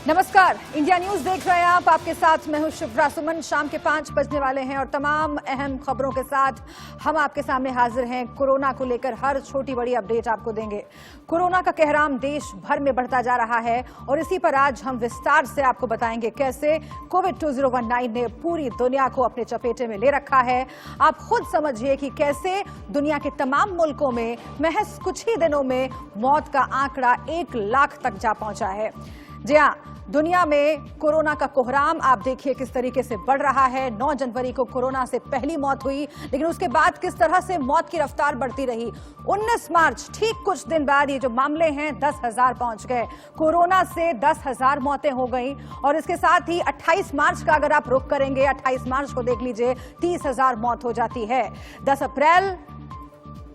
नमस्कार, India news देख रहे हैं आप। आपके साथ मैं हूं शिप्रा सुमन। शाम के 5 बजने वाले हैं और तमाम अहम खबरों के साथ हम आपके सामने हाजिर हैं। कोरोना को लेकर हर छोटी बड़ी अपडेट आपको देंगे। कोरोना का कहराम देश भर में बढ़ता जा रहा है और इसी पर आज हम विस्तार से आपको बताएंगे कैसे कोविड 2019 ने पूरी दुनिया को अपने चपेटे में ले रखा है। आप खुद समझिए कि कैसे दुनिया के तमाम मुल्कों में महज कुछ ही दिनों में मौत का आंकड़ा 1 लाख तक जा पहुंचा है। जी हां, दुनिया में कोरोना का कोहराम आप देखिए किस तरीके से बढ़ रहा है। 9 जनवरी को कोरोना से पहली मौत हुई, लेकिन उसके बाद किस तरह से मौत की रफ्तार बढ़ती रही। 19 मार्च ठीक कुछ दिन बाद ये जो मामले हैं 10,000 पहुंच गए। कोरोना से 10,000 मौतें हो गई और इसके साथ ही 28 मार्च का अगर आप रुख करेंगे, 28 मार्च को देख लीजिए 30,000 मौत हो जाती है। 10 अप्रैल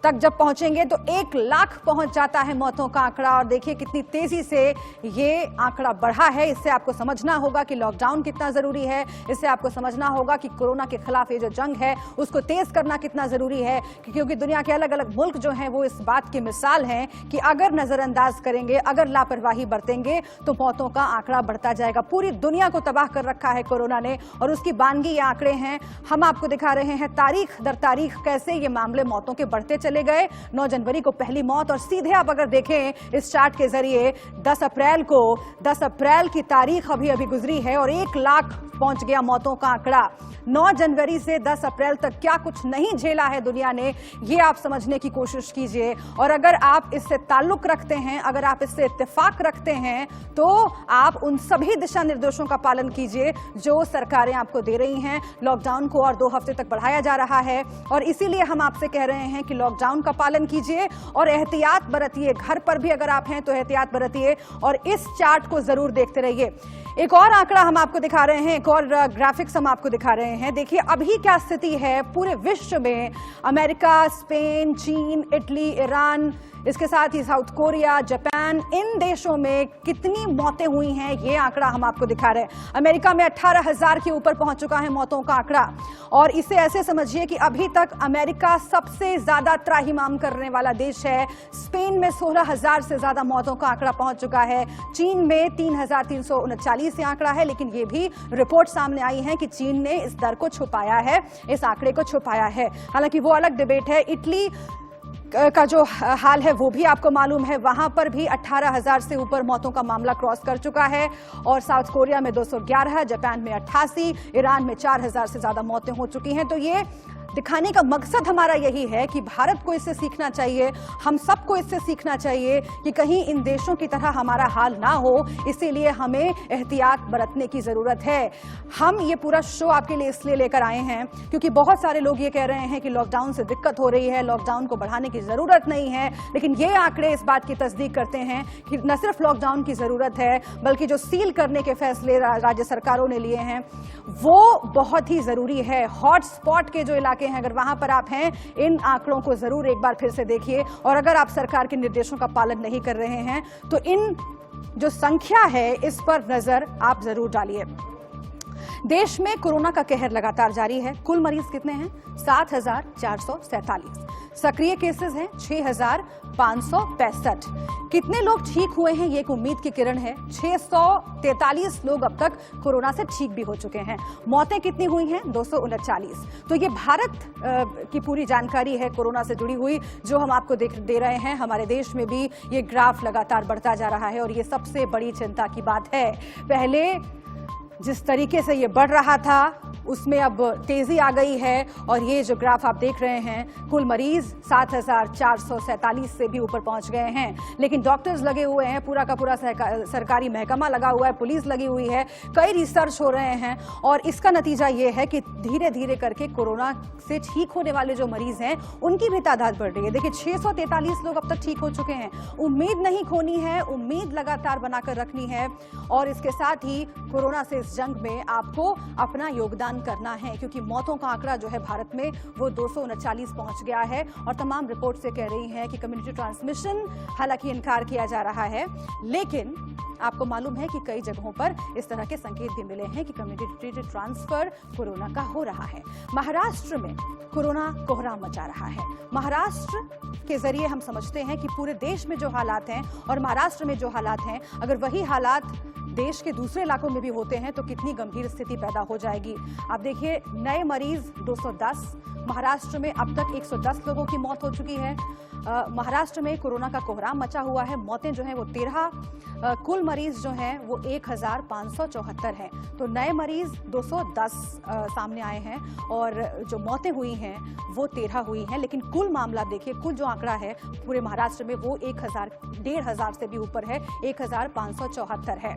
तक जब पहुंचेंगे तो 1 लाख पहुंच जाता है मौतों का आंकड़ा। और देखिए कितनी तेजी से ये आंकड़ा बढ़ा है। इससे आपको समझना होगा कि लॉकडाउन कितना जरूरी है। इससे आपको समझना होगा कि कोरोना के खिलाफ ये जो जंग है उसको तेज करना कितना जरूरी है, क्योंकि दुनिया के अलग अलग मुल्क जो हैं वो इस बात की मिसाल हैं कि अगर नजरअंदाज करेंगे, अगर लापरवाही बरतेंगे तो मौतों का आंकड़ा बढ़ता जाएगा। पूरी दुनिया को तबाह कर रखा है कोरोना ने और उसकी बानगी ये आंकड़े हैं। हम आपको दिखा रहे हैं तारीख दर तारीख कैसे ये मामले मौतों के बढ़ते चले गए। 9 जनवरी को पहली मौत और सीधे आप अगर देखें इस चार्ट के जरिए 10 अप्रैल की तारीख अभी गुजरी है और 1 लाख पहुंच गया मौतों का आंकड़ा। 9 जनवरी से 10 अप्रैल तक क्या कुछ नहीं झेला है दुनिया ने, ये आप समझने की कोशिश कीजिए। और अगर आप इससे ताल्लुक रखते हैं, अगर आप इससे इत्तेफाक रखते हैं, तो आप उन सभी दिशा निर्देशों का पालन कीजिए जो सरकारें आपको दे रही हैं। लॉकडाउन को और 2 हफ्ते तक बढ़ाया जा रहा है और इसीलिए हम आपसे कह रहे हैं कि लॉकडाउन का पालन कीजिए और एहतियात बरतिए। घर पर भी अगर आप हैं तो एहतियात बरतिए और इस चार्ट को जरूर देखते रहिए। एक और आंकड़ा हम आपको दिखा रहे हैं, एक और ग्राफिक्स हम आपको दिखा रहे हैं। देखिए अभी क्या स्थिति है पूरे विश्व में। अमेरिका, स्पेन, चीन, इटली, ईरान, इसके साथ ही साउथ कोरिया, जापान, इन देशों में कितनी मौतें हुई हैं ये आंकड़ा हम आपको दिखा रहे हैं। अमेरिका में 18,000 के ऊपर पहुंच चुका है मौतों का आंकड़ा। और इसे ऐसे समझिए कि अभी तक अमेरिका सबसे ज्यादा त्राहिमाम करने वाला देश है। स्पेन में 16,000 से ज्यादा मौतों का आंकड़ा पहुंच चुका है। चीन में 3,339 से आंकड़ा है, लेकिन ये भी रिपोर्ट सामने आई है कि चीन ने इस दर को छुपाया है, इस आंकड़े को छुपाया है। हालांकि वो अलग डिबेट है। इटली का जो हाल है वो भी आपको मालूम है, वहां पर भी 18,000 से ऊपर मौतों का मामला क्रॉस कर चुका है। और साउथ कोरिया में 211, जापान में 88, ईरान में 4,000 से ज्यादा मौतें हो चुकी हैं। तो ये दिखाने का मकसद हमारा यही है कि भारत को इससे सीखना चाहिए, हम सबको इससे सीखना चाहिए कि कहीं इन देशों की तरह हमारा हाल ना हो। इसीलिए हमें एहतियात बरतने की जरूरत है। हम ये पूरा शो आपके लिए इसलिए लेकर आए हैं क्योंकि बहुत सारे लोग ये कह रहे हैं कि लॉकडाउन से दिक्कत हो रही है, लॉकडाउन को बढ़ाने की जरूरत नहीं है। लेकिन ये आंकड़े इस बात की तस्दीक करते हैं कि न सिर्फ लॉकडाउन की जरूरत है, बल्कि जो सील करने के फैसले राज्य सरकारों ने लिए हैं वो बहुत ही जरूरी है। हॉटस्पॉट के जो इलाके हैं, अगर वहां पर आप हैं, इन आंकड़ों को जरूर एक बार फिर से देखिए। और अगर आप सरकार के निर्देशों का पालन नहीं कर रहे हैं तो इन जो संख्या है इस पर नजर आप जरूर डालिए। देश में कोरोना का कहर लगातार जारी है। कुल मरीज कितने हैं? 7,447। सक्रिय केसेस हैं 6,565। कितने लोग ठीक हुए हैं ये एक उम्मीद की किरण है। 643 लोग अब तक कोरोना से ठीक भी हो चुके हैं। मौतें कितनी हुई हैं? 239। तो ये भारत की पूरी जानकारी है कोरोना से जुड़ी हुई जो हम आपको दे रहे हैं। हमारे देश में भी ये ग्राफ लगातार बढ़ता जा रहा है और ये सबसे बड़ी चिंता की बात है। पहले जिस तरीके से ये बढ़ रहा था उसमें अब तेजी आ गई है और ये जो ग्राफ आप देख रहे हैं, कुल मरीज 7,447 से भी ऊपर पहुंच गए हैं। लेकिन डॉक्टर्स लगे हुए हैं, पूरा का पूरा सरकारी महकमा लगा हुआ है, पुलिस लगी हुई है, कई रिसर्च हो रहे हैं और इसका नतीजा ये है कि धीरे धीरे करके कोरोना से ठीक होने वाले जो मरीज हैं उनकी भी तादाद बढ़ रही है। देखिए 643 लोग अब तक ठीक हो चुके हैं। उम्मीद नहीं खोनी है, उम्मीद लगातार बनाकर रखनी है और इसके साथ ही कोरोना से इस जंग में आपको अपना योगदान करना है, क्योंकि मौतों का आंकड़ा जो है भारत में वो 239 पहुंच गया है और तमाम रिपोर्ट से कह रही हैं कि कम्युनिटी ट्रांसमिशन, हालांकि इनकार किया जा रहा है, लेकिन आपको मालूम है कि कई जगहों पर इस तरह के संकेत भी मिले हैं कि कम्युनिटी ट्रांसफर कोरोना का हो रहा है। महाराष्ट्र में कोरोना कोहराम मचा रहा है। महाराष्ट्र के जरिए हम समझते हैं कि पूरे देश में जो हालात हैं और महाराष्ट्र में जो हालात हैं, अगर वही हालात देश के दूसरे इलाकों में भी होते हैं तो कितनी गंभीर स्थिति पैदा हो जाएगी। आप देखिए, नए मरीज 210, महाराष्ट्र में अब तक 110 लोगों की मौत हो चुकी है। महाराष्ट्र में कोरोना का कोहराम मचा हुआ है, मौतें जो हैं वो 13, कुल मरीज जो हैं वो 1574 हैं। तो नए मरीज 210 सामने आए हैं और जो मौतें हुई हैं वो 13 हुई हैं, लेकिन कुल मामला देखिए, कुल जो आंकड़ा है पूरे महाराष्ट्र में वो 1500 से भी ऊपर है, 1574 है।